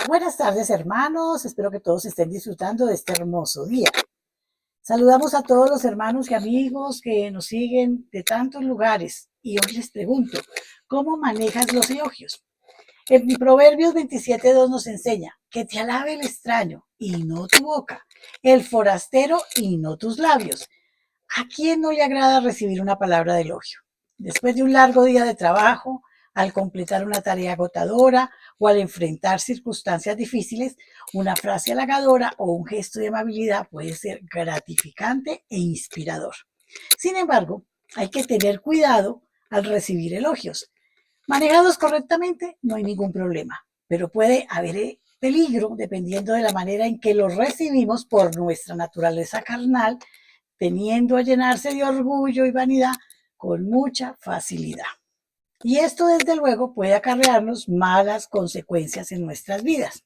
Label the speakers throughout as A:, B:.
A: Buenas tardes, hermanos. Espero que todos estén disfrutando de este hermoso día. Saludamos a todos los hermanos y amigos que nos siguen de tantos lugares. Y hoy les pregunto, ¿cómo manejas los elogios? En Proverbios 27:2 nos enseña que te alabe el extraño y no tu boca, el forastero y no tus labios. ¿A quién no le agrada recibir una palabra de elogio? Después de un largo día de trabajo, al completar una tarea agotadora o al enfrentar circunstancias difíciles, una frase halagadora o un gesto de amabilidad puede ser gratificante e inspirador. Sin embargo, hay que tener cuidado al recibir elogios. Manejados correctamente, no hay ningún problema, pero puede haber peligro dependiendo de la manera en que los recibimos por nuestra naturaleza carnal, teniendo a llenarse de orgullo y vanidad con mucha facilidad. Y esto, desde luego, puede acarrearnos malas consecuencias en nuestras vidas.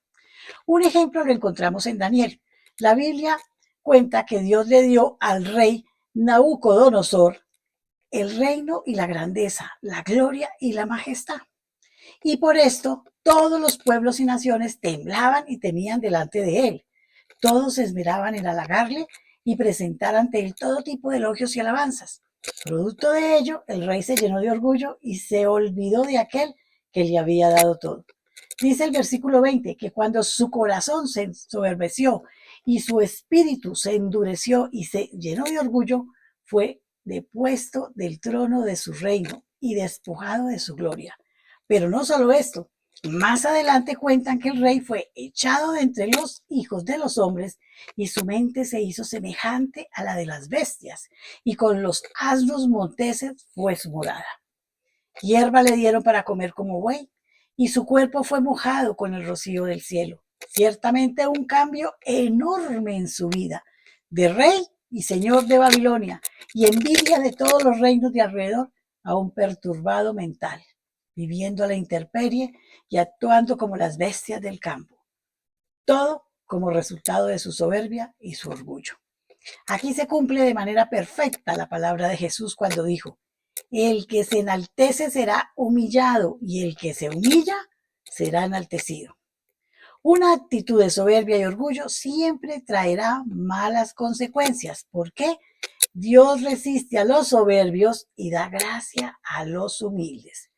A: Un ejemplo lo encontramos en Daniel. La Biblia cuenta que Dios le dio al rey Nabucodonosor el reino y la grandeza, la gloria y la majestad. Y por esto todos los pueblos y naciones temblaban y temían delante de él. Todos se esmeraban en halagarle y presentar ante él todo tipo de elogios y alabanzas. Producto de ello, el rey se llenó de orgullo y se olvidó de aquel que le había dado todo. Dice el versículo 20 que cuando su corazón se ensoberbeció y su espíritu se endureció y se llenó de orgullo, fue depuesto del trono de su reino y despojado de su gloria. Pero no solo esto, más adelante cuentan que el rey fue echado de entre los hijos de los hombres y su mente se hizo semejante a la de las bestias, y con los asnos monteses fue su morada. Hierba le dieron para comer como buey, y su cuerpo fue mojado con el rocío del cielo. Ciertamente un cambio enorme en su vida, de rey y señor de Babilonia, y envidia de todos los reinos de alrededor, a un perturbado mental, viviendo a la intemperie y actuando como las bestias del campo. Todo como resultado de su soberbia y su orgullo. Aquí se cumple de manera perfecta la palabra de Jesús cuando dijo: el que se enaltece será humillado y el que se humilla será enaltecido. Una actitud de soberbia y orgullo siempre traerá malas consecuencias. ¿Por qué? Dios resiste a los soberbios y da gracia a los humildes.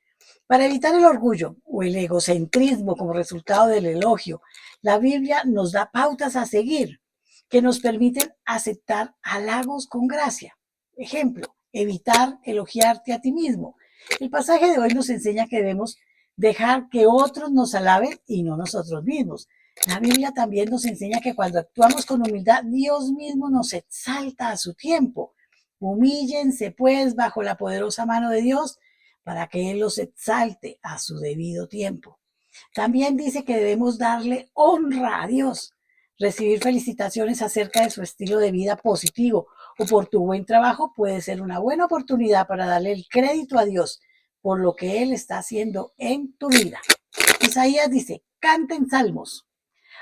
A: Para evitar el orgullo o el egocentrismo como resultado del elogio, la Biblia nos da pautas a seguir que nos permiten aceptar halagos con gracia. Ejemplo, evitar elogiarte a ti mismo. El pasaje de hoy nos enseña que debemos dejar que otros nos alaben y no nosotros mismos. La Biblia también nos enseña que cuando actuamos con humildad, Dios mismo nos exalta a su tiempo. Humíllense pues bajo la poderosa mano de Dios para que Él los exalte a su debido tiempo. También dice que debemos darle honra a Dios, recibir felicitaciones acerca de su estilo de vida positivo o por tu buen trabajo puede ser una buena oportunidad para darle el crédito a Dios por lo que Él está haciendo en tu vida. Isaías dice: canten salmos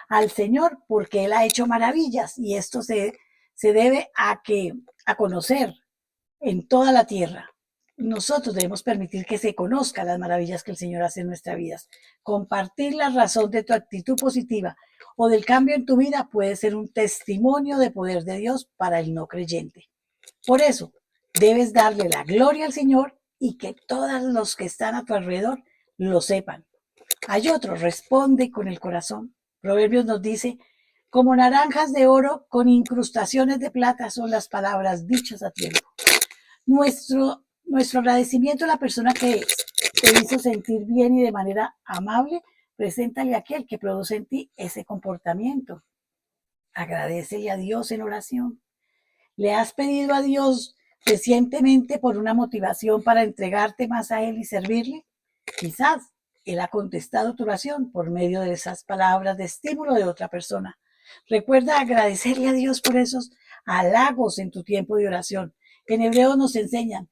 A: al Señor porque Él ha hecho maravillas, y esto se debe a conocer en toda la tierra. Nosotros debemos permitir que se conozcan las maravillas que el Señor hace en nuestras vidas. Compartir la razón de tu actitud positiva o del cambio en tu vida puede ser un testimonio de poder de Dios para el no creyente. Por eso, debes darle la gloria al Señor y que todos los que están a tu alrededor lo sepan. Hay otro: responde con el corazón. Proverbios nos dice: como naranjas de oro con incrustaciones de plata son las palabras dichas a tiempo. Nuestro agradecimiento a la persona que te hizo sentir bien y de manera amable, preséntale a aquel que produce en ti ese comportamiento. Agradecele a Dios en oración. ¿Le has pedido a Dios recientemente por una motivación para entregarte más a Él y servirle? Quizás Él ha contestado tu oración por medio de esas palabras de estímulo de otra persona. Recuerda agradecerle a Dios por esos halagos en tu tiempo de oración. En Hebreos nos enseñan,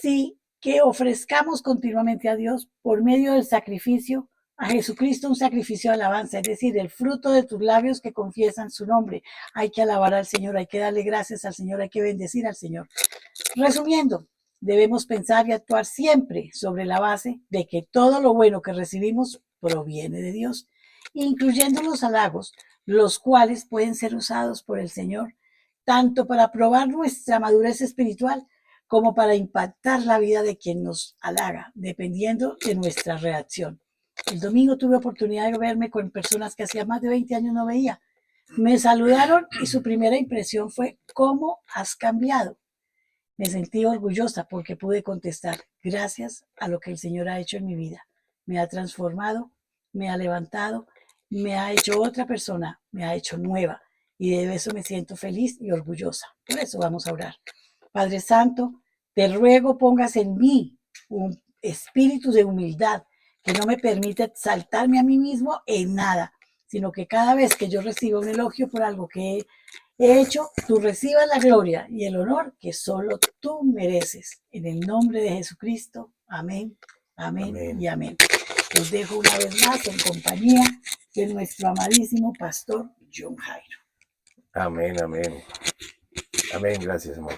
A: sí, que ofrezcamos continuamente a Dios por medio del sacrificio, a Jesucristo, un sacrificio de alabanza, es decir, el fruto de tus labios que confiesan su nombre. Hay que alabar al Señor, hay que darle gracias al Señor, hay que bendecir al Señor. Resumiendo, debemos pensar y actuar siempre sobre la base de que todo lo bueno que recibimos proviene de Dios. incluyendo los halagos, los cuales pueden ser usados por el Señor, tanto para probar nuestra madurez espiritual como para impactar la vida de quien nos halaga, dependiendo de nuestra reacción. El domingo tuve oportunidad de verme con personas que hacía más de 20 años no veía. Me saludaron y su primera impresión fue: ¿cómo has cambiado? Me sentí orgullosa porque pude contestar: gracias a lo que el Señor ha hecho en mi vida. Me ha transformado, me ha levantado, me ha hecho otra persona, me ha hecho nueva. Y de eso me siento feliz y orgullosa. Por eso vamos a orar. Padre Santo, te ruego pongas en mí un espíritu de humildad que no me permite exaltarme a mí mismo en nada, sino que cada vez que yo reciba un elogio por algo que he hecho, tú recibas la gloria y el honor que solo tú mereces. En el nombre de Jesucristo. Amén, amén,
B: Amén.
A: y amén. Los dejo una vez más en compañía de nuestro amadísimo pastor John Jairo.
B: Amén, amén. Amén, gracias, amor.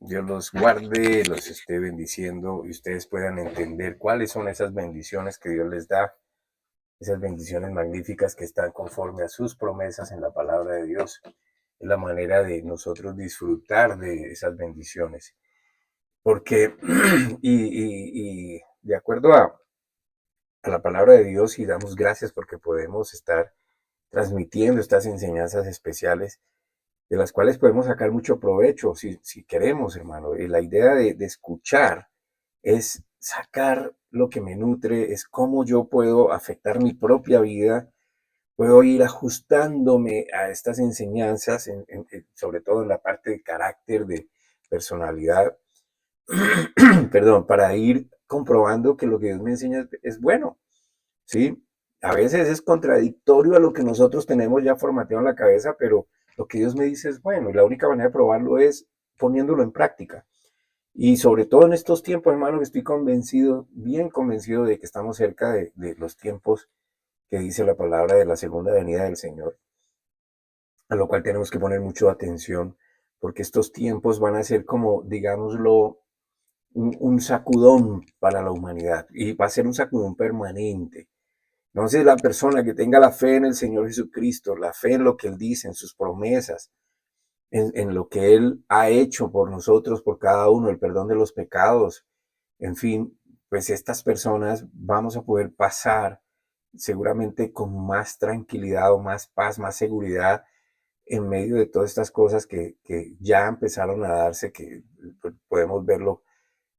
B: Dios los guarde, los esté bendiciendo y ustedes puedan entender cuáles son esas bendiciones que Dios les da, esas bendiciones magníficas que están conforme a sus promesas en la palabra de Dios. Es la manera de nosotros disfrutar de esas bendiciones. Porque, y de acuerdo a la palabra de Dios, y damos gracias porque podemos estar transmitiendo estas enseñanzas especiales de las cuales podemos sacar mucho provecho si queremos, hermano. Y la idea de escuchar es sacar lo que me nutre, es cómo yo puedo afectar mi propia vida, puedo ir ajustándome a estas enseñanzas, sobre todo en la parte de carácter, de personalidad, perdón, para ir comprobando que lo que Dios me enseña es bueno, ¿sí? A veces es contradictorio a lo que nosotros tenemos ya formateado en la cabeza, pero lo que Dios me dice es bueno y la única manera de probarlo es poniéndolo en práctica. Y sobre todo en estos tiempos, hermano, que estoy convencido, bien convencido de que estamos cerca de los tiempos que dice la palabra de la segunda venida del Señor, a lo cual tenemos que poner mucha atención, porque estos tiempos van a ser como, digámoslo, un sacudón para la humanidad y va a ser un sacudón permanente. Entonces la persona que tenga la fe en el Señor Jesucristo, la fe en lo que Él dice, en sus promesas, en lo que Él ha hecho por nosotros, por cada uno, el perdón de los pecados, en fin, pues estas personas vamos a poder pasar seguramente con más tranquilidad o más paz, más seguridad en medio de todas estas cosas que ya empezaron a darse, que podemos verlo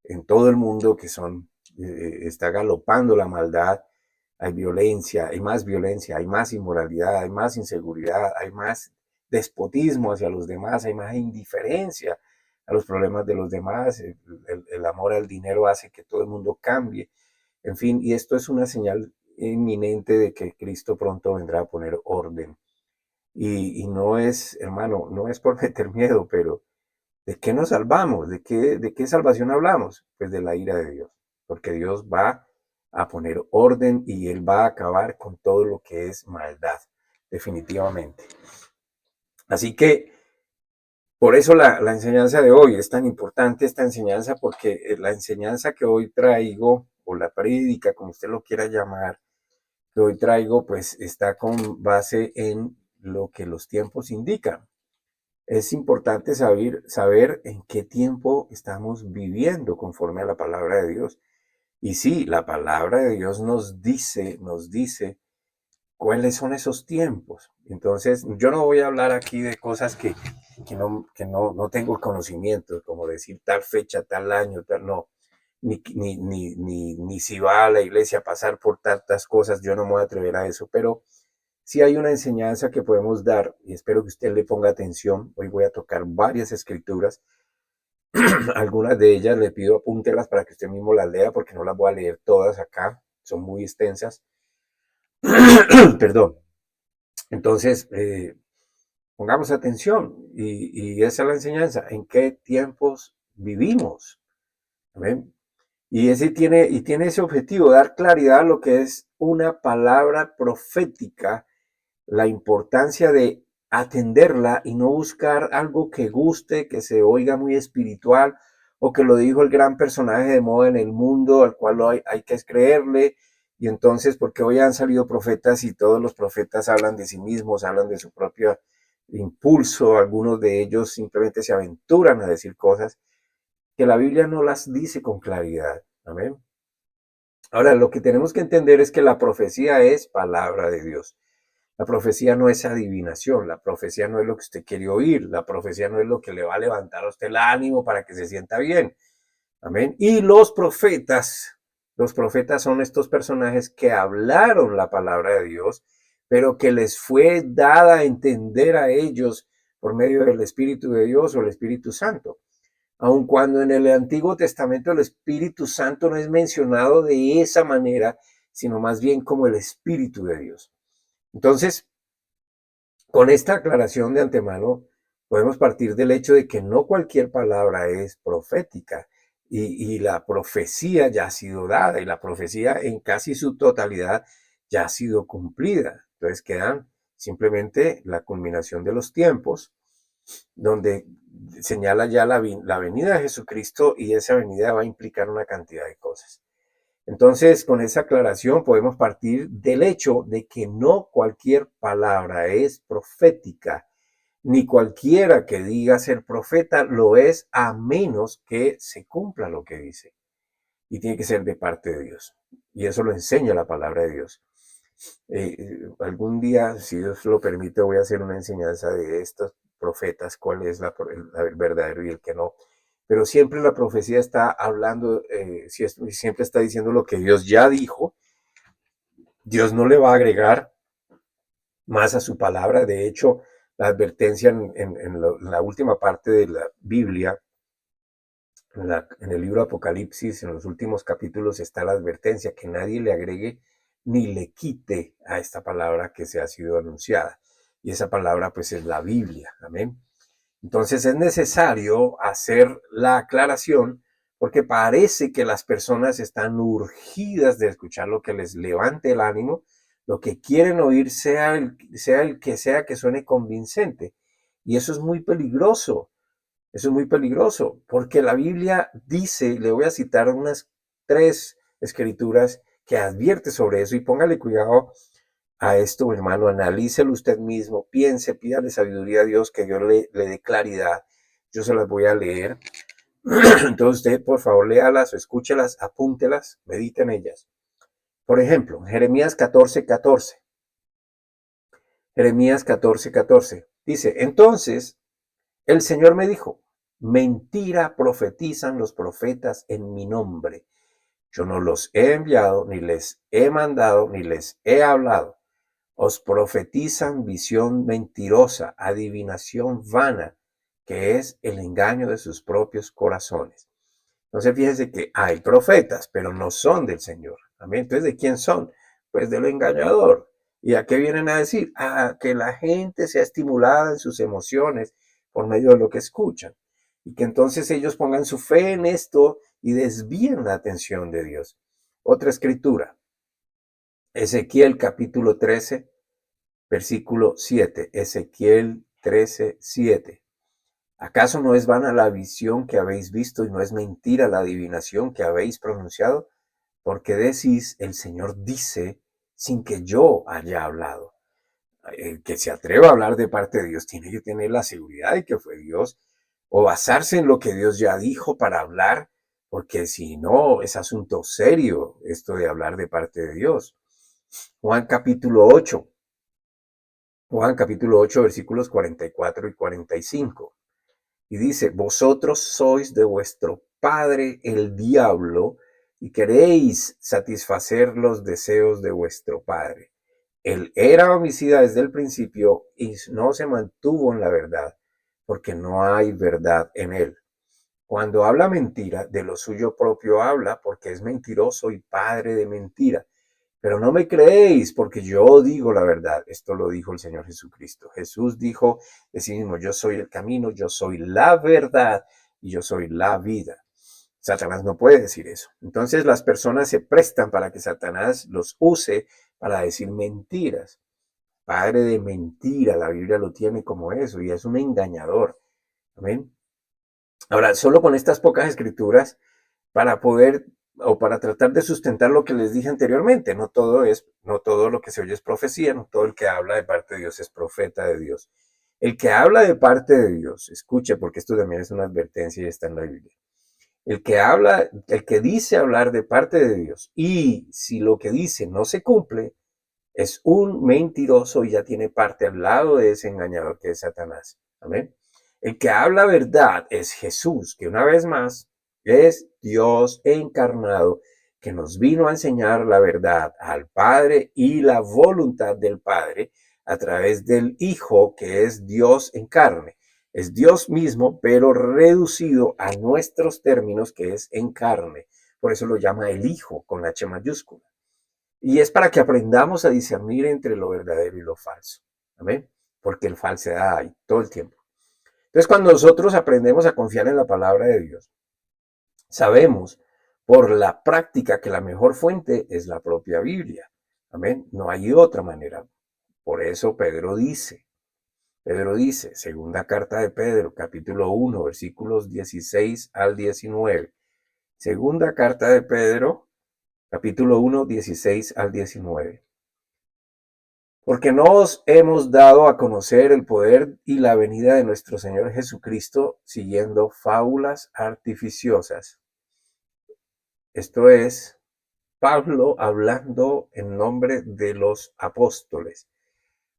B: en todo el mundo, que son, está galopando la maldad, violencia, hay más inmoralidad, hay más inseguridad, hay más despotismo hacia los demás, hay más indiferencia a los problemas de los demás, el amor al dinero hace que todo el mundo cambie, en fin, y esto es una señal inminente de que Cristo pronto vendrá a poner orden. Y no es, hermano, no es por meter miedo, pero ¿de qué nos salvamos? ¿De qué salvación hablamos? Pues de la ira de Dios, porque Dios va a poner orden y Él va a acabar con todo lo que es maldad, definitivamente. Así que por eso la enseñanza de hoy es tan importante, esta enseñanza, porque la enseñanza que hoy traigo, o la prédica, como usted lo quiera llamar, que hoy traigo, pues está con base en lo que los tiempos indican. Es importante saber en qué tiempo estamos viviendo conforme a la palabra de Dios. Y sí, la palabra de Dios nos dice cuáles son esos tiempos. Entonces, yo no voy a hablar aquí de cosas que no tengo conocimiento, como decir tal fecha, tal año, tal, no. Ni si va a la iglesia a pasar por tantas cosas, yo no me voy a atrever a eso, pero sí hay una enseñanza que podemos dar y espero que usted le ponga atención. Hoy voy a tocar varias escrituras. Algunas de ellas le pido apúntelas para que usted mismo las lea porque no las voy a leer todas acá. Son muy extensas. Perdón. Entonces, pongamos atención y esa es la enseñanza. ¿En qué tiempos vivimos? ¿Ven? Y tiene ese objetivo, dar claridad a lo que es una palabra profética, la importancia de atenderla y no buscar algo que guste, que se oiga muy espiritual o que lo dijo el gran personaje de moda en el mundo al cual hay que creerle Y entonces, porque hoy han salido profetas y todos los profetas hablan de sí mismos, hablan de su propio impulso, algunos de ellos simplemente se aventuran a decir cosas que la Biblia no las dice con claridad. Amén. Ahora, lo que tenemos que entender es que la profecía es palabra de Dios. La profecía no es adivinación, la profecía no es lo que usted quiere oír, la profecía no es lo que le va a levantar a usted el ánimo para que se sienta bien. Amén. Y los profetas son estos personajes que hablaron la palabra de Dios, pero que les fue dada a entender a ellos por medio del Espíritu de Dios o el Espíritu Santo. Aun cuando en el Antiguo Testamento el Espíritu Santo no es mencionado de esa manera, sino más bien como el Espíritu de Dios. Entonces, con esta aclaración de antemano, podemos partir del hecho de que no cualquier palabra es profética y la profecía ya ha sido dada y la profecía en casi su totalidad ya ha sido cumplida. Entonces quedan simplemente la culminación de los tiempos, donde señala ya la venida de Jesucristo y esa venida va a implicar una cantidad de cosas. Entonces, con esa aclaración podemos partir del hecho de que no cualquier palabra es profética, ni cualquiera que diga ser profeta lo es a menos que se cumpla lo que dice. Y tiene que ser de parte de Dios. Y eso lo enseña la palabra de Dios. Algún día, si Dios lo permite, voy a hacer una enseñanza de estos profetas, cuál es el verdadero y el que no. Pero siempre la profecía está hablando, siempre está diciendo lo que Dios ya dijo. Dios no le va a agregar más a su palabra. De hecho, la advertencia en la última parte de la Biblia, en el libro Apocalipsis, en los últimos capítulos, está la advertencia que nadie le agregue ni le quite a esta palabra que se ha sido anunciada. Y esa palabra pues es la Biblia. Amén. Entonces es necesario hacer la aclaración porque parece que las personas están urgidas de escuchar lo que les levante el ánimo, lo que quieren oír sea el que sea que suene convincente. Y eso es muy peligroso. Eso es muy peligroso porque la Biblia dice, le voy a citar unas 3 escrituras que advierte sobre eso y póngale cuidado a esto, hermano, analícelo usted mismo, piense, pídale sabiduría a Dios, que Dios le dé claridad. Yo se las voy a leer. Entonces usted, por favor, léalas o escúchelas, apúntelas, medite en ellas. Por ejemplo, Jeremías 14:14. Jeremías 14:14. Dice, entonces el Señor me dijo, mentira profetizan los profetas en mi nombre. Yo no los he enviado, ni les he mandado, ni les he hablado. Os profetizan visión mentirosa, adivinación vana, que es el engaño de sus propios corazones. Entonces fíjense que hay profetas, pero no son del Señor. Amén. Entonces, ¿de quién son? Pues del engañador. ¿Y a qué vienen a decir? A que la gente sea estimulada en sus emociones por medio de lo que escuchan. Y que entonces ellos pongan su fe en esto y desvíen la atención de Dios. Otra escritura. Ezequiel capítulo 13, versículo 7. Ezequiel 13, 7. ¿Acaso no es vana la visión que habéis visto y no es mentira la adivinación que habéis pronunciado? Porque decís, el Señor dice, sin que yo haya hablado. El que se atreva a hablar de parte de Dios tiene que tener la seguridad de que fue Dios o basarse en lo que Dios ya dijo para hablar, porque si no, es asunto serio esto de hablar de parte de Dios. Juan capítulo 8. Juan capítulo 8, versículos 44 y 45. Y dice, vosotros sois de vuestro padre el diablo y queréis satisfacer los deseos de vuestro padre. Él era homicida desde el principio y no se mantuvo en la verdad, porque no hay verdad en él. Cuando habla mentira, de lo suyo propio habla, porque es mentiroso y padre de mentira. Pero no me creéis porque yo digo la verdad. Esto lo dijo el Señor Jesucristo. Jesús dijo de sí mismo, yo soy el camino, yo soy la verdad y yo soy la vida. Satanás no puede decir eso. Entonces las personas se prestan para que Satanás los use para decir mentiras. Padre de mentira, la Biblia lo tiene como eso y es un engañador. Amén. Ahora, solo con estas pocas escrituras, para poder o para tratar de sustentar lo que les dije anteriormente. No todo lo que se oye es profecía, no todo el que habla de parte de Dios es profeta de Dios. El que habla de parte de Dios, escuche, porque esto también es una advertencia y está en la Biblia. El que habla, el que dice hablar de parte de Dios, y si lo que dice no se cumple, es un mentiroso y ya tiene parte al lado de ese engañador que es Satanás. Amén. El que habla verdad es Jesús, que una vez más es Dios encarnado, que nos vino a enseñar la verdad al Padre y la voluntad del Padre a través del Hijo, que es Dios en carne. Es Dios mismo, pero reducido a nuestros términos, que es en carne. Por eso lo llama el Hijo con H mayúscula. Y es para que aprendamos a discernir entre lo verdadero y lo falso. ¿Amén? Porque el falsedad hay todo el tiempo. Entonces, cuando nosotros aprendemos a confiar en la palabra de Dios, sabemos por la práctica que la mejor fuente es la propia Biblia. Amén. No hay otra manera. Por eso Pedro dice, segunda carta de Pedro, capítulo 1, versículos 16 al 19. Segunda carta de Pedro, capítulo 1, 16 al 19. Porque no os hemos dado a conocer el poder y la venida de nuestro Señor Jesucristo siguiendo fábulas artificiosas. Esto es Pablo hablando en nombre de los apóstoles.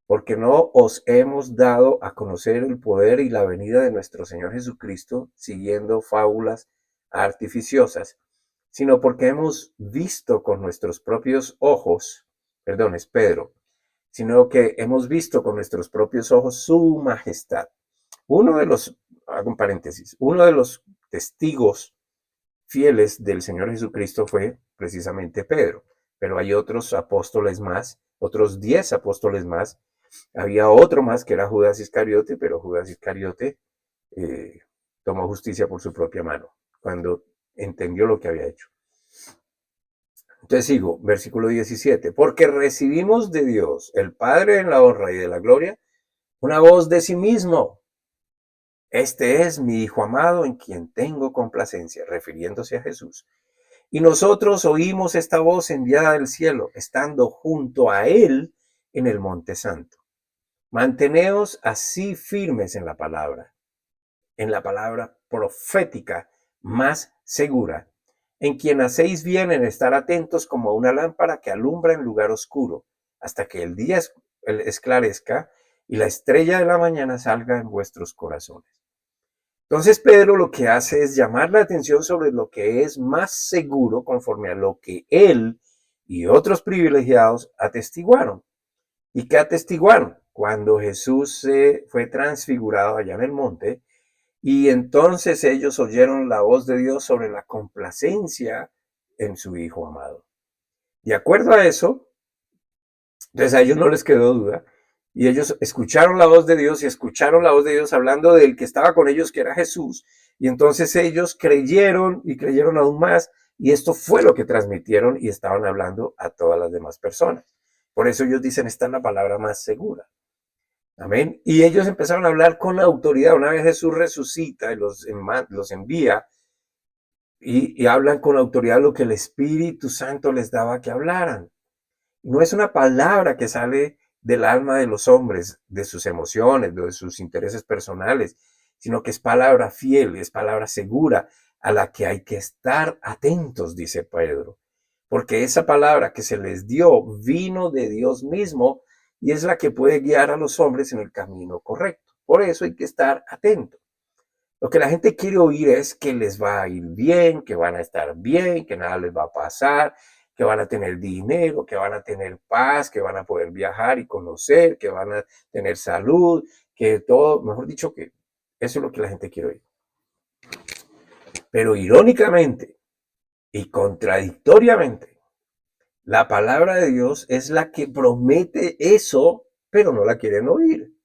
B: Porque no os hemos dado a conocer el poder y la venida de nuestro Señor Jesucristo siguiendo fábulas artificiosas, sino porque hemos visto con nuestros propios ojos, perdón, es Pedro, sino que hemos visto con nuestros propios ojos su majestad. Hago un paréntesis, uno de los testigos fieles del Señor Jesucristo fue precisamente Pedro, pero hay otros apóstoles más, otros 10 apóstoles más. Había otro más que era Judas Iscariote, pero Judas Iscariote tomó justicia por su propia mano cuando entendió lo que había hecho. Entonces sigo, versículo 17. Porque recibimos de Dios, el Padre en la honra y de la gloria, una voz de sí mismo. Este es mi Hijo amado en quien tengo complacencia, refiriéndose a Jesús. Y nosotros oímos esta voz enviada del cielo, estando junto a Él en el Monte Santo. Manteneos así firmes en la palabra profética más segura, en quien hacéis bien en estar atentos como una lámpara que alumbra en lugar oscuro, hasta que el día esclarezca y la estrella de la mañana salga en vuestros corazones. Entonces Pedro lo que hace es llamar la atención sobre lo que es más seguro conforme a lo que él y otros privilegiados atestiguaron. ¿Y qué atestiguaron? Cuando Jesús se fue transfigurado allá en el monte, y entonces ellos oyeron la voz de Dios sobre la complacencia en su Hijo amado. De acuerdo a eso, entonces a ellos no les quedó duda, y ellos escucharon la voz de Dios y escucharon la voz de Dios hablando del que estaba con ellos, que era Jesús, y entonces ellos creyeron y creyeron aún más, y esto fue lo que transmitieron y estaban hablando a todas las demás personas. Por eso ellos dicen, esta es la palabra más segura. Amén. Y ellos empezaron a hablar con la autoridad. Una vez Jesús resucita y los envía y hablan con autoridad lo que el Espíritu Santo les daba que hablaran. No es una palabra que sale del alma de los hombres, de sus emociones, de sus intereses personales, sino que es palabra fiel, es palabra segura, a la que hay que estar atentos, dice Pedro. Porque esa palabra que se les dio vino de Dios mismo y es la que puede guiar a los hombres en el camino correcto. Por eso hay que estar atentos. Lo que la gente quiere oír es que les va a ir bien, que van a estar bien, que nada les va a pasar, que van a tener dinero, que van a tener paz, que van a poder viajar y conocer, que van a tener salud, que todo, mejor dicho, que eso es lo que la gente quiere oír. Pero irónicamente y contradictoriamente, la palabra de Dios es la que promete eso, pero no la quieren oír.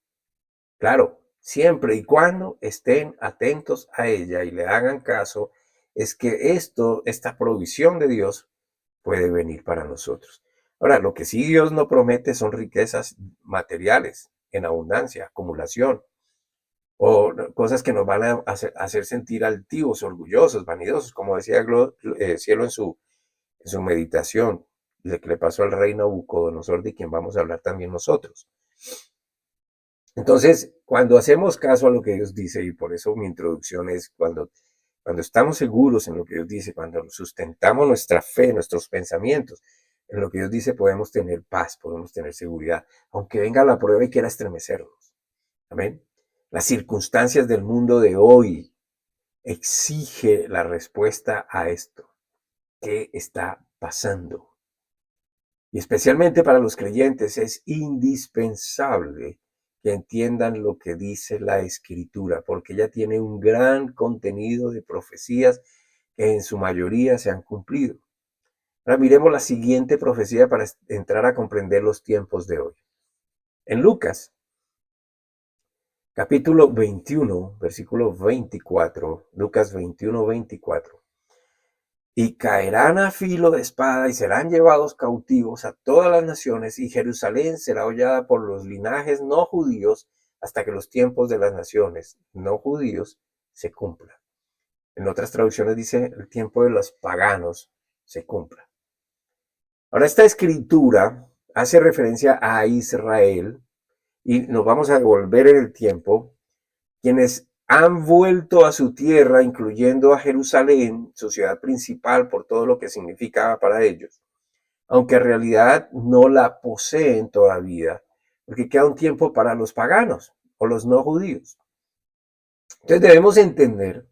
B: Claro, siempre y cuando estén atentos a ella y le hagan caso, es que esta provisión de Dios puede venir para nosotros. Ahora, lo que sí Dios no promete son riquezas materiales en abundancia, acumulación, o cosas que nos van a hacer sentir altivos, orgullosos, vanidosos, como decía Cielo en su meditación, de que le pasó al rey Nabucodonosor, de quien vamos a hablar también nosotros. Entonces, cuando hacemos caso a lo que Dios dice, y por eso mi introducción es cuando estamos seguros en lo que Dios dice, cuando sustentamos nuestra fe, nuestros pensamientos, en lo que Dios dice, podemos tener paz, podemos tener seguridad, aunque venga la prueba y quiera estremecernos. Amén. Las circunstancias del mundo de hoy exige la respuesta a esto. ¿Qué está pasando? Y especialmente para los creyentes es indispensable que entiendan lo que dice la Escritura, porque ella tiene un gran contenido de profecías que en su mayoría se han cumplido. Ahora miremos la siguiente profecía para entrar a comprender los tiempos de hoy. En Lucas, capítulo 21, versículo 24, Lucas 21, 24. Y caerán a filo de espada y serán llevados cautivos a todas las naciones, y Jerusalén será hollada por los linajes no judíos hasta que los tiempos de las naciones no judíos se cumplan. En otras traducciones dice el tiempo de los paganos se cumpla. Ahora, esta escritura hace referencia a Israel y nos vamos a devolver en el tiempo, quienes han vuelto a su tierra, incluyendo a Jerusalén, su ciudad principal, por todo lo que significaba para ellos, aunque en realidad no la poseen todavía, porque queda un tiempo para los paganos o los no judíos. Entonces debemos entender,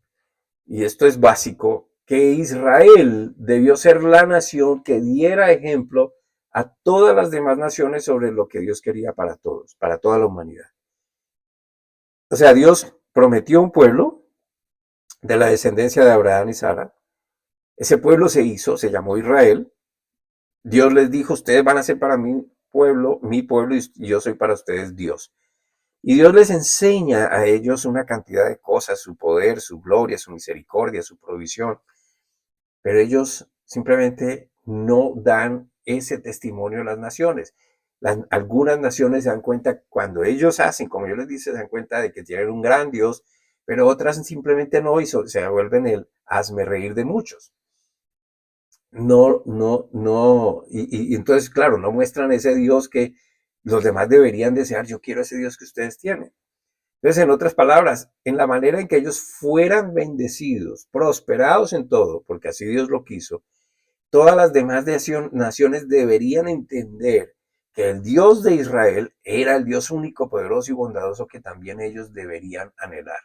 B: y esto es básico, que Israel debió ser la nación que diera ejemplo a todas las demás naciones sobre lo que Dios quería para todos, para toda la humanidad. O sea, Dios prometió un pueblo de la descendencia de Abraham y Sara. Ese pueblo se hizo, se llamó Israel. Dios les dijo, ustedes van a ser para mí pueblo, mi pueblo, y yo soy para ustedes Dios. Y Dios les enseña a ellos una cantidad de cosas, su poder, su gloria, su misericordia, su provisión. Pero ellos simplemente no dan ese testimonio a las naciones. Algunas naciones se dan cuenta cuando ellos hacen, como yo les dije, se dan cuenta de que tienen un gran Dios, pero otras simplemente no, y se vuelven el hazme reír de muchos. No, y entonces, claro, no muestran ese Dios que los demás deberían desear. Yo quiero ese Dios que ustedes tienen. Entonces, en otras palabras, en la manera en que ellos fueran bendecidos, prosperados en todo, porque así Dios lo quiso, todas las demás naciones deberían entender que el Dios de Israel era el Dios único, poderoso y bondadoso que también ellos deberían anhelar.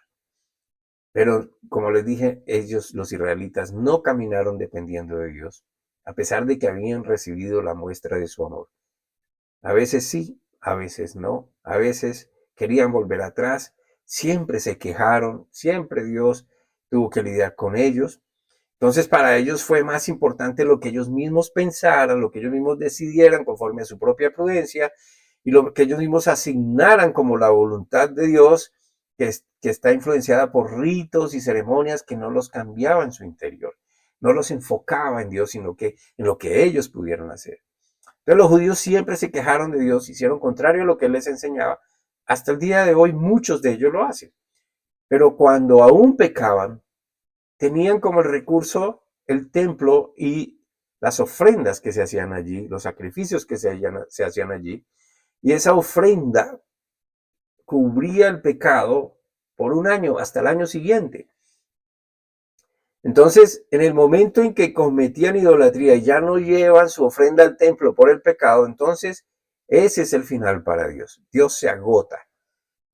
B: Pero, como les dije, ellos, los israelitas, no caminaron dependiendo de Dios, a pesar de que habían recibido la muestra de su amor. A veces sí, a veces no, a veces querían volver atrás, siempre se quejaron, siempre Dios tuvo que lidiar con ellos. Entonces para ellos fue más importante lo que ellos mismos pensaran, lo que ellos mismos decidieran conforme a su propia prudencia y lo que ellos mismos asignaran como la voluntad de Dios, que está influenciada por ritos y ceremonias que no los cambiaban en su interior, no los enfocaba en Dios, sino que en lo que ellos pudieran hacer. Entonces los judíos siempre se quejaron de Dios, hicieron contrario a lo que él les enseñaba. Hasta el día de hoy muchos de ellos lo hacen. Pero cuando aún pecaban, tenían como el recurso el templo y las ofrendas que se hacían allí, los sacrificios que se hacían allí. Y esa ofrenda cubría el pecado por un año, hasta el año siguiente. Entonces, en el momento en que cometían idolatría y ya no llevan su ofrenda al templo por el pecado, entonces ese es el final para Dios. Dios se agota.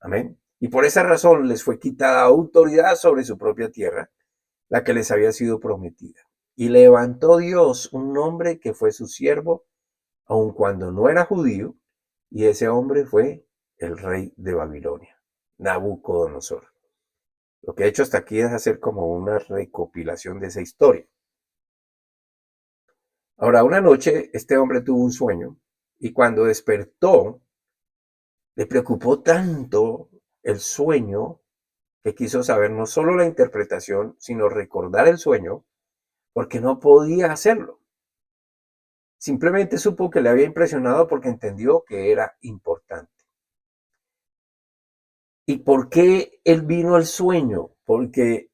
B: Amén. Y por esa razón les fue quitada autoridad sobre su propia tierra, la que les había sido prometida. Y levantó Dios un hombre que fue su siervo, aun cuando no era judío, y ese hombre fue el rey de Babilonia, Nabucodonosor. Lo que he hecho hasta aquí es hacer como una recopilación de esa historia. Ahora, una noche este hombre tuvo un sueño y cuando despertó, le preocupó tanto el sueño que quiso saber no solo la interpretación, sino recordar el sueño, porque no podía hacerlo. Simplemente supo que le había impresionado porque entendió que era importante. ¿Y por qué él vino al sueño? Porque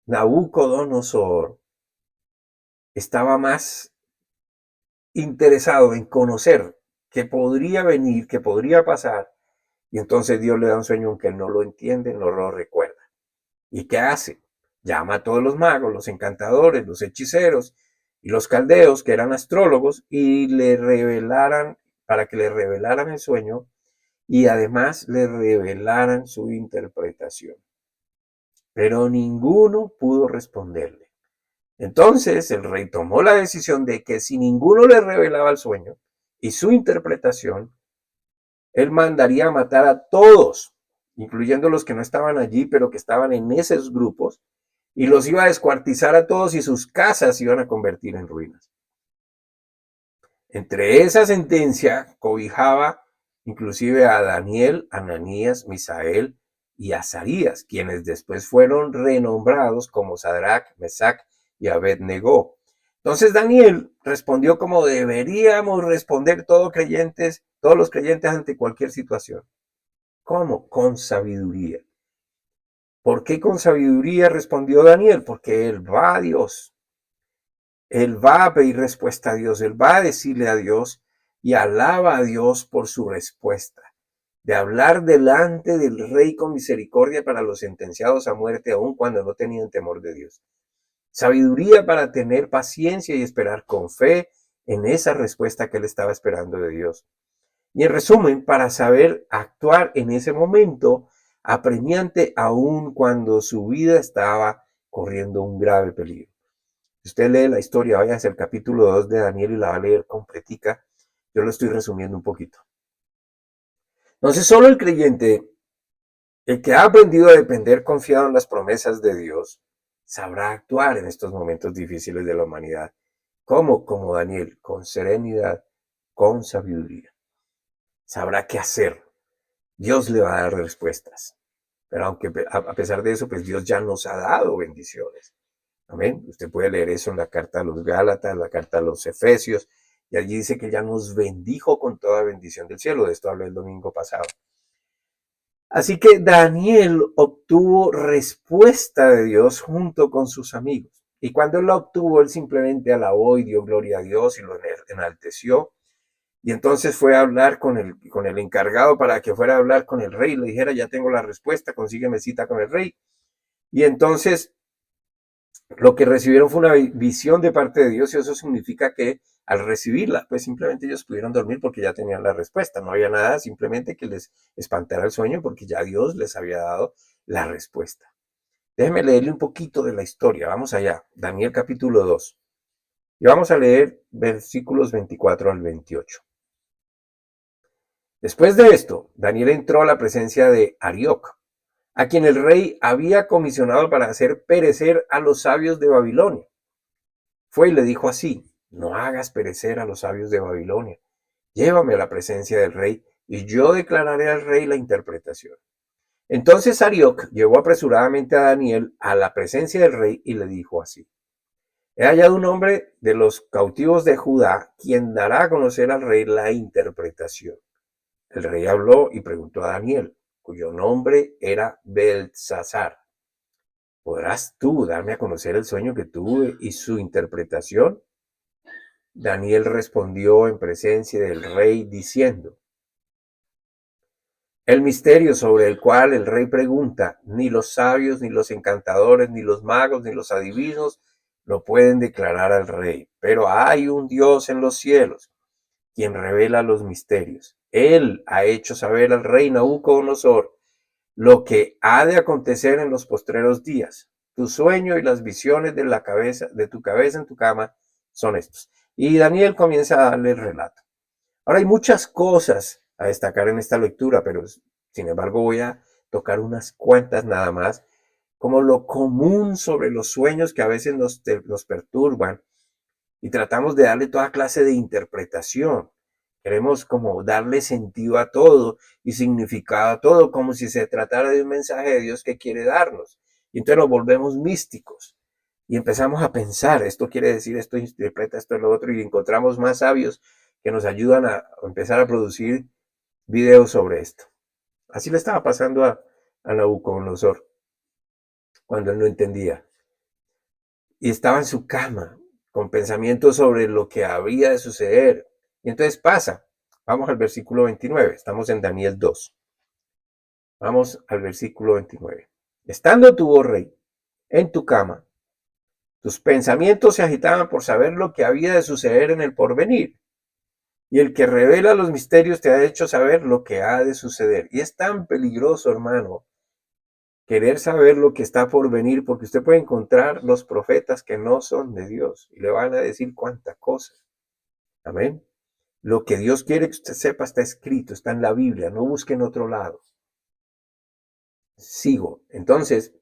B: Nabucodonosor estaba más interesado en conocer qué podría venir, qué podría pasar, y entonces Dios le da un sueño aunque él no lo entiende, no lo recuerda. ¿Y qué hace? Llama a todos los magos, los encantadores, los hechiceros y los caldeos, que eran astrólogos, y le revelaran, para que le revelaran el sueño y además le revelaran su interpretación. Pero ninguno pudo responderle. Entonces el rey tomó la decisión de que si ninguno le revelaba el sueño y su interpretación, él mandaría a matar a todos, incluyendo los que no estaban allí, pero que estaban en esos grupos, y los iba a descuartizar a todos y sus casas se iban a convertir en ruinas. Entre esa sentencia cobijaba inclusive a Daniel, Ananías, Misael y Azarías, quienes después fueron renombrados como Sadrach, Mesach y Abednego. Entonces Daniel respondió como deberíamos responder todos los creyentes ante cualquier situación. ¿Cómo? Con sabiduría. ¿Por qué con sabiduría respondió Daniel? Porque él va a Dios. Él va a pedir respuesta a Dios. Él va a decirle a Dios y alaba a Dios por su respuesta. De hablar delante del rey con misericordia para los sentenciados a muerte, aun cuando no tenían temor de Dios. Sabiduría para tener paciencia y esperar con fe en esa respuesta que él estaba esperando de Dios. Y en resumen, para saber actuar en ese momento apremiante, aun cuando su vida estaba corriendo un grave peligro. Si usted lee la historia, vaya hacia el capítulo 2 de Daniel y la va a leer completica. Yo lo estoy resumiendo un poquito. Entonces, solo el creyente, el que ha aprendido a depender confiado en las promesas de Dios, sabrá actuar en estos momentos difíciles de la humanidad. ¿Cómo? Como Daniel, con serenidad, con sabiduría. Sabrá qué hacer. Dios le va a dar respuestas. Pero aunque a pesar de eso, pues Dios ya nos ha dado bendiciones. Amén. Usted puede leer eso en la carta a los Gálatas, la carta a los Efesios, y allí dice que ya nos bendijo con toda bendición del cielo. De esto hablé el domingo pasado. Así que Daniel obtuvo respuesta de Dios junto con sus amigos. Y cuando él la obtuvo, él simplemente alabó y dio gloria a Dios y lo enalteció. Y entonces fue a hablar con el encargado para que fuera a hablar con el rey. Le dijera, ya tengo la respuesta, consígueme cita con el rey. Y entonces lo que recibieron fue una visión de parte de Dios, y eso significa que al recibirla, pues simplemente ellos pudieron dormir porque ya tenían la respuesta. No había nada simplemente que les espantara el sueño porque ya Dios les había dado la respuesta. Déjenme leerle un poquito de la historia. Vamos allá. Daniel capítulo 2. Y vamos a leer versículos 24 al 28. Después de esto, Daniel entró a la presencia de Arioc, a quien el rey había comisionado para hacer perecer a los sabios de Babilonia. Fue y le dijo así: no hagas perecer a los sabios de Babilonia. Llévame a la presencia del rey, y yo declararé al rey la interpretación. Entonces Arioc llevó apresuradamente a Daniel a la presencia del rey y le dijo así: he hallado un hombre de los cautivos de Judá, quien dará a conocer al rey la interpretación. El rey habló y preguntó a Daniel, cuyo nombre era Beltsasar: ¿podrás tú darme a conocer el sueño que tuve y su interpretación? Daniel respondió en presencia del rey diciendo: el misterio sobre el cual el rey pregunta, ni los sabios, ni los encantadores, ni los magos, ni los adivinos lo pueden declarar al rey. Pero hay un Dios en los cielos, quien revela los misterios. Él ha hecho saber al rey Nabucodonosor lo que ha de acontecer en los postreros días. Tu sueño y las visiones de tu cabeza en tu cama son estos. Y Daniel comienza a darle el relato. Ahora hay muchas cosas a destacar en esta lectura, pero sin embargo voy a tocar unas cuantas nada más, como lo común sobre los sueños que a veces nos perturban, y tratamos de darle toda clase de interpretación. Queremos como darle sentido a todo y significado a todo, como si se tratara de un mensaje de Dios que quiere darnos. Y entonces nos volvemos místicos y empezamos a pensar, esto quiere decir, esto interpreta esto y lo otro, y encontramos más sabios que nos ayudan a empezar a producir videos sobre esto. Así le estaba pasando a Nabucodonosor cuando él no entendía. Y estaba en su cama con pensamientos sobre lo que había de suceder. Y entonces pasa. Vamos al versículo 29. Estamos en Daniel 2. Vamos al versículo 29. Estando tú, oh rey, en tu cama, tus pensamientos se agitaban por saber lo que había de suceder en el porvenir. Y el que revela los misterios te ha hecho saber lo que ha de suceder. Y es tan peligroso, hermano, querer saber lo que está por venir, porque usted puede encontrar los profetas que no son de Dios y le van a decir cuántas cosas. Amén. Lo que Dios quiere que usted sepa está escrito, está en la Biblia, no busque en otro lado. Sigo. Entonces,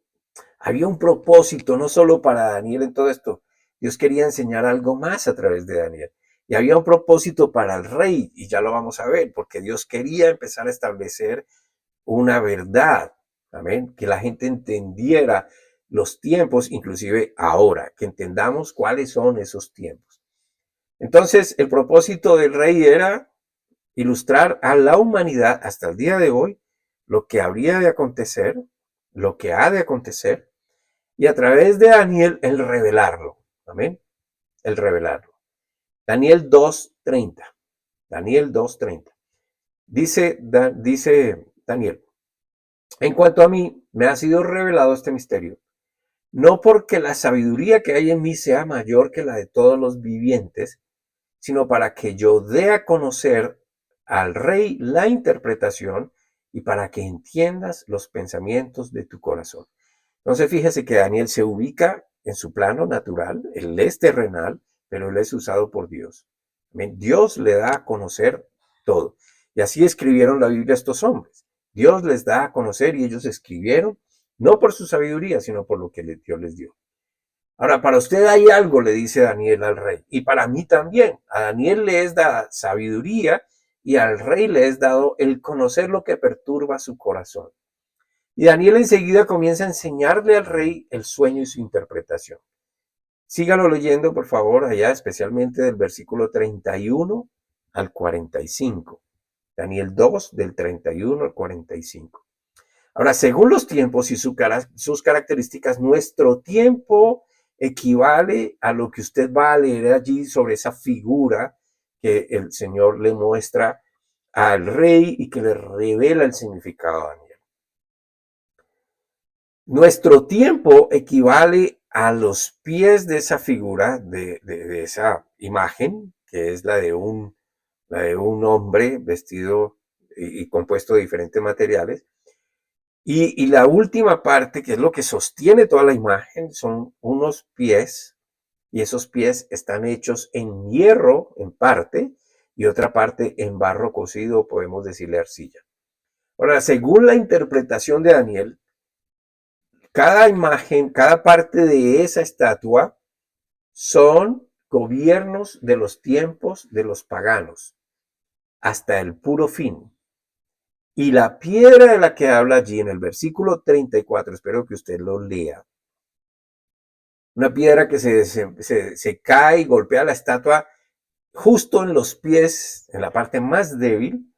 B: había un propósito no solo para Daniel en todo esto. Dios quería enseñar algo más a través de Daniel. Y había un propósito para el rey, y ya lo vamos a ver, porque Dios quería empezar a establecer una verdad. Amén. Que la gente entendiera los tiempos, inclusive ahora, que entendamos cuáles son esos tiempos. Entonces, el propósito del rey era ilustrar a la humanidad hasta el día de hoy lo que habría de acontecer, lo que ha de acontecer, y a través de Daniel el revelarlo. Amén. El revelarlo. Daniel 2:30. Daniel 2:30. Dice Daniel, en cuanto a mí, me ha sido revelado este misterio, no porque la sabiduría que hay en mí sea mayor que la de todos los vivientes, sino para que yo dé a conocer al rey la interpretación y para que entiendas los pensamientos de tu corazón. Entonces fíjese que Daniel se ubica en su plano natural, él es terrenal, pero él es usado por Dios. Dios le da a conocer todo. Y así escribieron la Biblia estos hombres. Dios les da a conocer y ellos escribieron, no por su sabiduría, sino por lo que Dios les dio. Ahora, para usted hay algo, le dice Daniel al rey, y para mí también. A Daniel le es dada sabiduría y al rey le es dado el conocer lo que perturba su corazón. Y Daniel enseguida comienza a enseñarle al rey el sueño y su interpretación. Sígalo leyendo, por favor, allá, especialmente del versículo 31 al 45. Daniel 2, del 31 al 45. Ahora, según los tiempos y sus características, nuestro tiempo equivale a lo que usted va a leer allí sobre esa figura que el Señor le muestra al rey y que le revela el significado a Daniel. Nuestro tiempo equivale a los pies de esa figura, de esa imagen, que es la de un hombre vestido y compuesto de diferentes materiales. Y la última parte, que es lo que sostiene toda la imagen, son unos pies, y esos pies están hechos en hierro en parte, y otra parte en barro cocido, podemos decirle arcilla. Ahora, según la interpretación de Daniel, cada imagen, cada parte de esa estatua son gobiernos de los tiempos de los paganos, hasta el puro fin. Y la piedra de la que habla allí en el versículo 34, espero que usted lo lea, una piedra que se cae y golpea la estatua justo en los pies, en la parte más débil,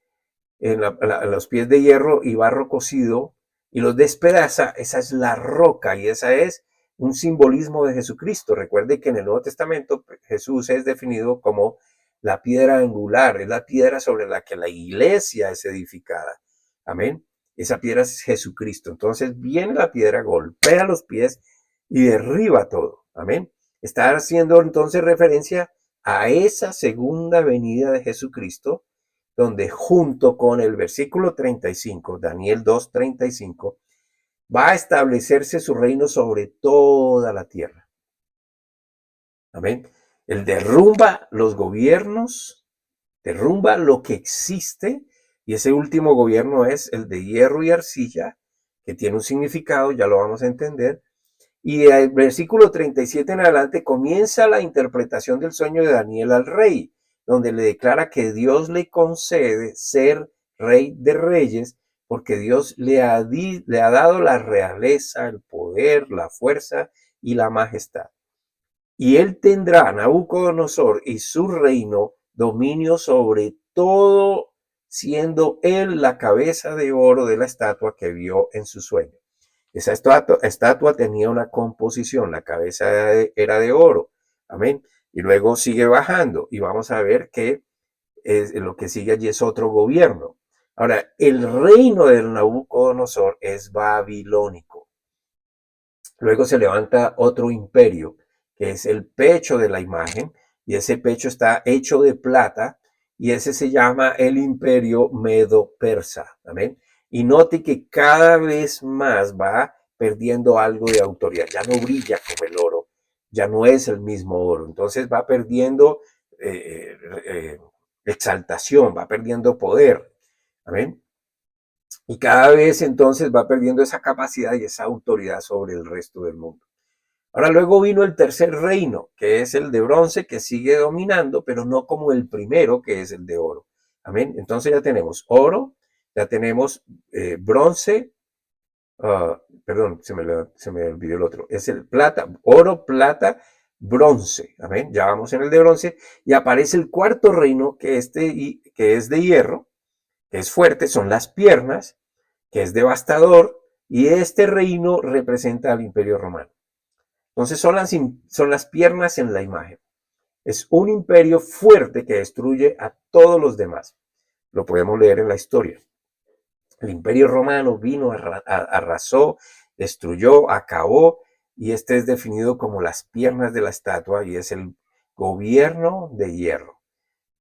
B: en los pies de hierro y barro cocido, y los despedaza. Esa es la roca y esa es un simbolismo de Jesucristo. Recuerde que en el Nuevo Testamento Jesús es definido como la piedra angular, es la piedra sobre la que la iglesia es edificada. Amén. Esa piedra es Jesucristo. Entonces viene la piedra, golpea los pies y derriba todo. Amén. Está haciendo entonces referencia a esa segunda venida de Jesucristo, donde junto con el versículo 35, Daniel 2:35, va a establecerse su reino sobre toda la tierra. Amén. Él derrumba los gobiernos, derrumba lo que existe, y ese último gobierno es el de hierro y arcilla, que tiene un significado, ya lo vamos a entender. Y el versículo 37 en adelante comienza la interpretación del sueño de Daniel al rey, donde le declara que Dios le concede ser rey de reyes, porque Dios le ha dado la realeza, el poder, la fuerza y la majestad. Y él tendrá, Nabucodonosor, y su reino, dominio sobre todo, siendo él la cabeza de oro de la estatua que vio en su sueño. Esa estatua tenía una composición, la cabeza era de oro. Amén. Y luego sigue bajando y vamos a ver que lo que sigue allí es otro gobierno. Ahora, el reino del Nabucodonosor es babilónico. Luego se levanta otro imperio, que es el pecho de la imagen, y ese pecho está hecho de plata, y ese se llama el imperio medo-persa. ¿Amén? Y note que cada vez más va perdiendo algo de autoridad, ya no brilla como el oro, ya no es el mismo oro, entonces va perdiendo eh, eh, exaltación, va perdiendo poder. ¿Amén? Y cada vez entonces va perdiendo esa capacidad y esa autoridad sobre el resto del mundo. Ahora luego vino el tercer reino, que es el de bronce, que sigue dominando, pero no como el primero, que es el de oro. Amén. Entonces ya tenemos oro, ya tenemos bronce, perdón, se me olvidó el otro. Es el plata, oro, plata, bronce. Amén. Ya vamos en el de bronce y aparece el cuarto reino, que es de hierro, que es fuerte, son las piernas, que es devastador, y este reino representa al Imperio Romano. Entonces son las piernas en la imagen. Es un imperio fuerte que destruye a todos los demás. Lo podemos leer en la historia. El Imperio Romano vino, arrasó, destruyó, acabó, y este es definido como las piernas de la estatua y es el gobierno de hierro.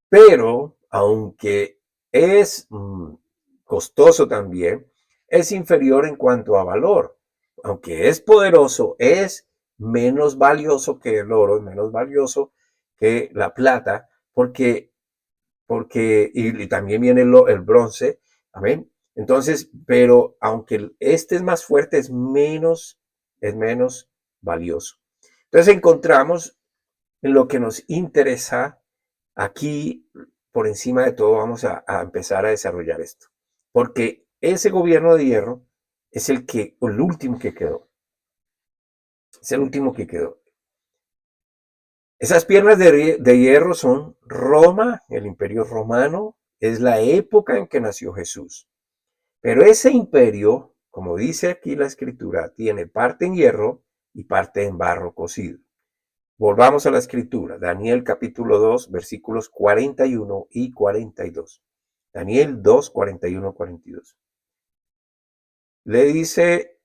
B: Pero, aunque es costoso también, es inferior en cuanto a valor. Aunque es poderoso, es menos valioso que el oro, es menos valioso que la plata, y también viene el bronce, amén. Entonces, pero aunque este es más fuerte, es menos valioso. Entonces encontramos en lo que nos interesa aquí, por encima de todo, vamos a empezar a desarrollar esto. Porque ese gobierno de hierro es el último que quedó. Es el último que quedó. Esas piernas de hierro son Roma, el imperio romano, es la época en que nació Jesús. Pero ese imperio, como dice aquí la escritura, tiene parte en hierro y parte en barro cocido. Volvamos a la escritura, Daniel capítulo 2, versículos 41 y 42. Daniel 2, 41, 42. Le dice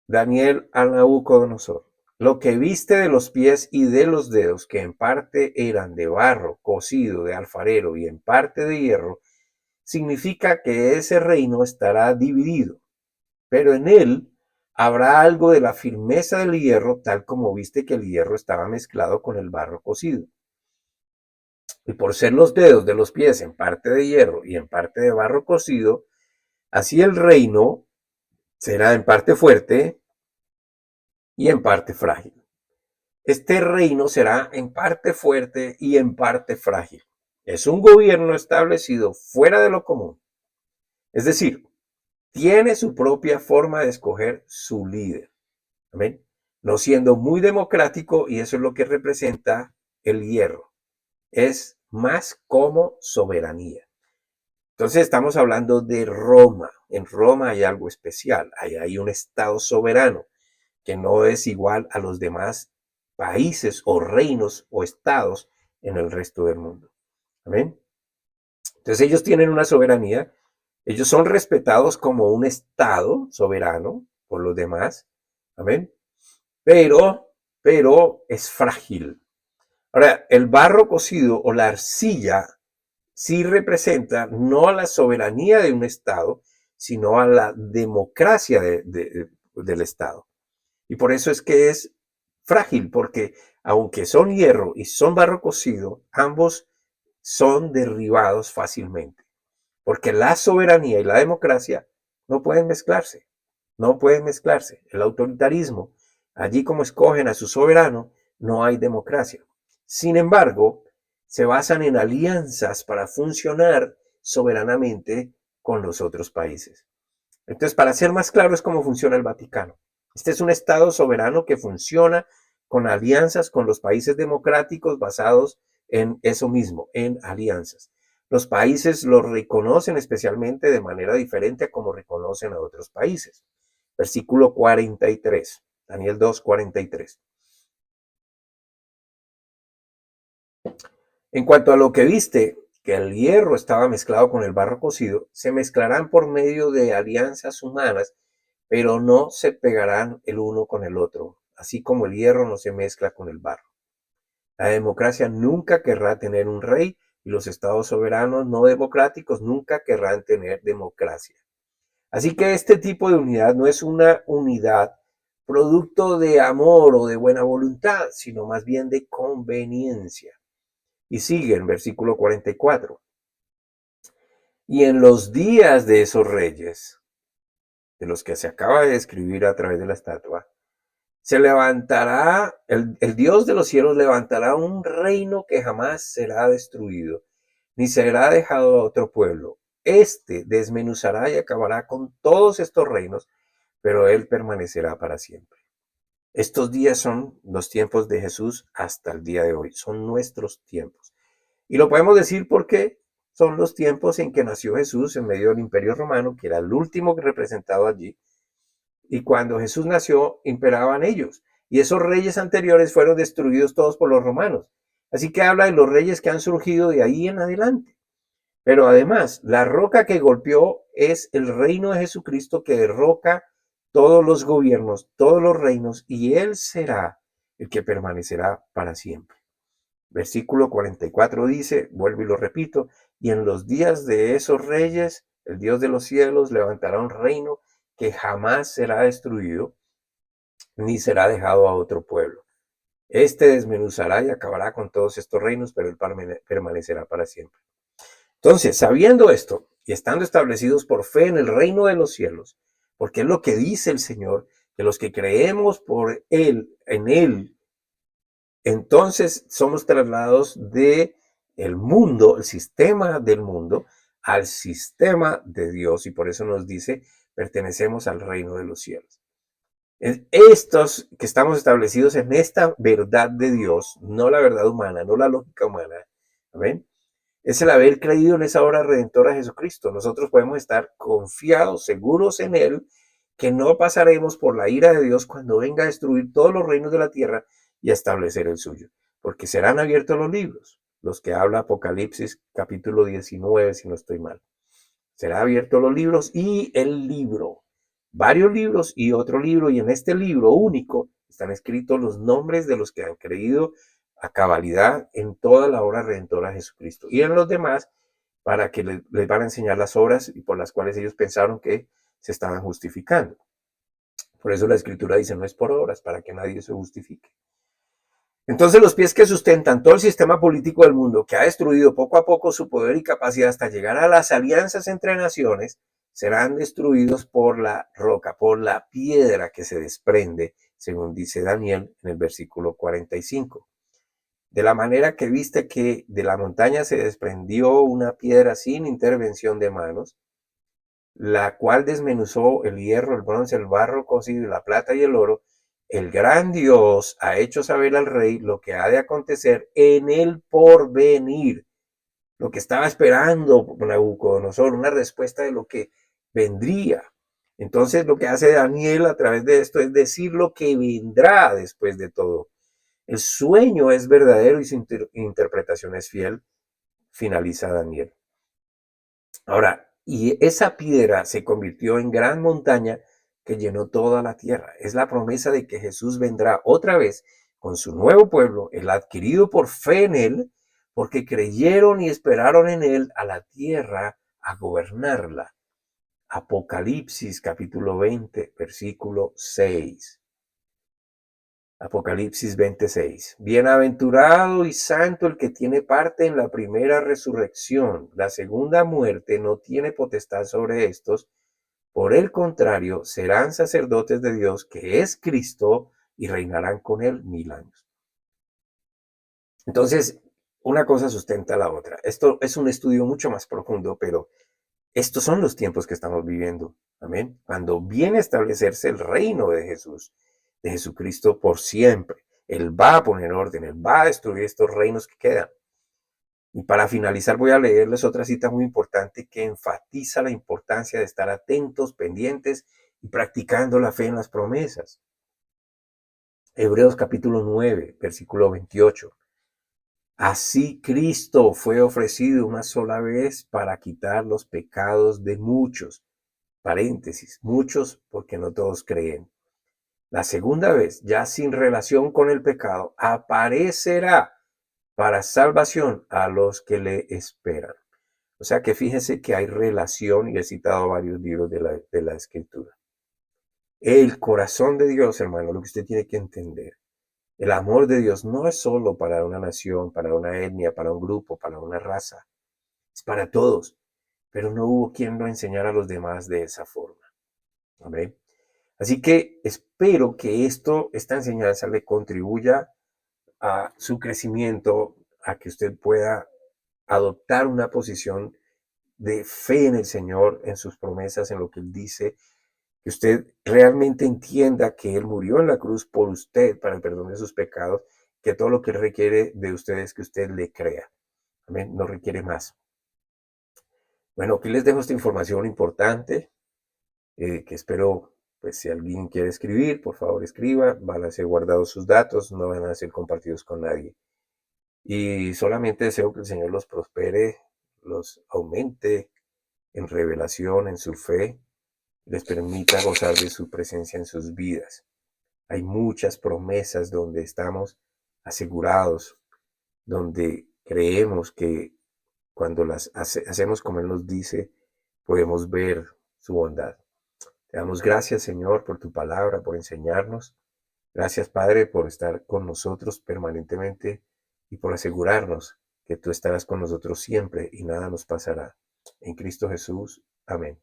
B: Daniel a Nabucodonosor, lo que viste de los pies y de los dedos, que en parte eran de barro cocido de alfarero y en parte de hierro, significa que ese reino estará dividido, pero en él habrá algo de la firmeza del hierro, tal como viste que el hierro estaba mezclado con el barro cocido. Y por ser los dedos de los pies en parte de hierro y en parte de barro cocido, así el reino será en parte fuerte y en parte frágil. Este reino será en parte fuerte y en parte frágil. Es un gobierno establecido fuera de lo común. Es decir, tiene su propia forma de escoger su líder. ¿Amén? No siendo muy democrático, y eso es lo que representa el hierro. Es más como soberanía. Entonces estamos hablando de Roma. En Roma hay algo especial. Hay un estado soberano que no es igual a los demás países o reinos o estados en el resto del mundo. ¿Amén? Entonces ellos tienen una soberanía. Ellos son respetados como un estado soberano por los demás. ¿Amén? Pero es frágil. Ahora, el barro cocido o la arcilla sí representa no a la soberanía de un Estado, sino a la democracia del Estado. Y por eso es que es frágil, porque aunque son hierro y son barro cocido, ambos son derribados fácilmente. Porque la soberanía y la democracia no pueden mezclarse, no pueden mezclarse. El autoritarismo, allí como escogen a su soberano, no hay democracia. Sin embargo, se basan en alianzas para funcionar soberanamente con los otros países. Entonces, para ser más claro, es cómo funciona el Vaticano. Este es un Estado soberano que funciona con alianzas con los países democráticos basados en eso mismo, en alianzas. Los países lo reconocen especialmente de manera diferente a como reconocen a otros países. Versículo 43, Daniel 2, 43. En cuanto a lo que viste, que el hierro estaba mezclado con el barro cocido, se mezclarán por medio de alianzas humanas, pero no se pegarán el uno con el otro, así como el hierro no se mezcla con el barro. La democracia nunca querrá tener un rey y los estados soberanos no democráticos nunca querrán tener democracia. Así que este tipo de unidad no es una unidad producto de amor o de buena voluntad, sino más bien de conveniencia. Y sigue en versículo 44. Y en los días de esos reyes, de los que se acaba de describir a través de la estatua, se levantará, el Dios de los cielos levantará un reino que jamás será destruido, ni será dejado a otro pueblo. Este desmenuzará y acabará con todos estos reinos, pero él permanecerá para siempre. Estos días son los tiempos de Jesús hasta el día de hoy, son nuestros tiempos. Y lo podemos decir porque son los tiempos en que nació Jesús en medio del Imperio Romano, que era el último representado allí. Y cuando Jesús nació, imperaban ellos. Y esos reyes anteriores fueron destruidos todos por los romanos. Así que habla de los reyes que han surgido de ahí en adelante. Pero además, la roca que golpeó es el reino de Jesucristo que derroca todos los gobiernos, todos los reinos, y Él será el que permanecerá para siempre. Versículo 44 dice, vuelvo y lo repito, y en los días de esos reyes, el Dios de los cielos levantará un reino que jamás será destruido, ni será dejado a otro pueblo. Este desmenuzará y acabará con todos estos reinos, pero él permanecerá para siempre. Entonces, sabiendo esto y estando establecidos por fe en el reino de los cielos, porque es lo que dice el Señor, que los que creemos por Él, en Él, entonces somos trasladados de el mundo, el sistema del mundo, al sistema de Dios, y por eso nos dice, pertenecemos al reino de los cielos. Estos que estamos establecidos en esta verdad de Dios, no la verdad humana, no la lógica humana, ¿ven? Es el haber creído en esa obra redentora de Jesucristo. Nosotros podemos estar confiados, seguros en Él, que no pasaremos por la ira de Dios cuando venga a destruir todos los reinos de la tierra y a establecer el suyo. Porque serán abiertos los libros, los que habla Apocalipsis capítulo 19, si no estoy mal. Serán abiertos los libros y el libro. Varios libros y otro libro. Y en este libro único están escritos los nombres de los que han creído a cabalidad en toda la obra redentora de Jesucristo. Y en los demás, para que les van a enseñar las obras y por las cuales ellos pensaron que se estaban justificando. Por eso la Escritura dice, no es por obras, para que nadie se justifique. Entonces los pies que sustentan todo el sistema político del mundo, que ha destruido poco a poco su poder y capacidad hasta llegar a las alianzas entre naciones, serán destruidos por la roca, por la piedra que se desprende, según dice Daniel en el versículo 45. De la manera que viste que de la montaña se desprendió una piedra sin intervención de manos, la cual desmenuzó el hierro, el bronce, el barro cocido, la plata y el oro, el gran Dios ha hecho saber al rey lo que ha de acontecer en el porvenir, lo que estaba esperando Nabucodonosor, una respuesta de lo que vendría. Entonces lo que hace Daniel a través de esto es decir lo que vendrá después de todo. El sueño es verdadero y su interpretación es fiel, finaliza Daniel. Ahora, y esa piedra se convirtió en gran montaña que llenó toda la tierra. Es la promesa de que Jesús vendrá otra vez con su nuevo pueblo, el adquirido por fe en él, porque creyeron y esperaron en él a la tierra a gobernarla. Apocalipsis capítulo 20, versículo 6. Apocalipsis 26. Bienaventurado y santo el que tiene parte en la primera resurrección. La segunda muerte no tiene potestad sobre estos. Por el contrario, serán sacerdotes de Dios, que es Cristo, y reinarán con él 1000 años. Entonces, una cosa sustenta a la otra. Esto es un estudio mucho más profundo, pero estos son los tiempos que estamos viviendo. Amén. Cuando viene a establecerse el reino de Jesús, de Jesucristo por siempre. Él va a poner orden, Él va a destruir estos reinos que quedan. Y para finalizar voy a leerles otra cita muy importante que enfatiza la importancia de estar atentos, pendientes y practicando la fe en las promesas. Hebreos capítulo 9, versículo 28. Así Cristo fue ofrecido una sola vez para quitar los pecados de muchos. Paréntesis, muchos porque no todos creen. La segunda vez, ya sin relación con el pecado, aparecerá para salvación a los que le esperan. O sea que fíjense que hay relación, y he citado varios libros de la Escritura. El corazón de Dios, hermano, lo que usted tiene que entender, el amor de Dios no es solo para una nación, para una etnia, para un grupo, para una raza, es para todos, pero no hubo quien lo enseñara a los demás de esa forma. Amén. Así que espero que esta enseñanza le contribuya a su crecimiento, a que usted pueda adoptar una posición de fe en el Señor, en sus promesas, en lo que Él dice, que usted realmente entienda que Él murió en la cruz por usted para el perdón de sus pecados, que todo lo que Él requiere de usted es que usted le crea. Amén, no requiere más. Bueno, aquí les dejo esta información importante, que espero, pues si alguien quiere escribir, por favor escriba, van a ser guardados sus datos, no van a ser compartidos con nadie. Y solamente deseo que el Señor los prospere, los aumente en revelación, en su fe, les permita gozar de su presencia en sus vidas. Hay muchas promesas donde estamos asegurados, donde creemos que cuando las hacemos como Él nos dice, podemos ver su bondad. Te damos gracias, Señor, por tu palabra, por enseñarnos. Gracias, Padre, por estar con nosotros permanentemente y por asegurarnos que tú estarás con nosotros siempre y nada nos pasará. En Cristo Jesús. Amén.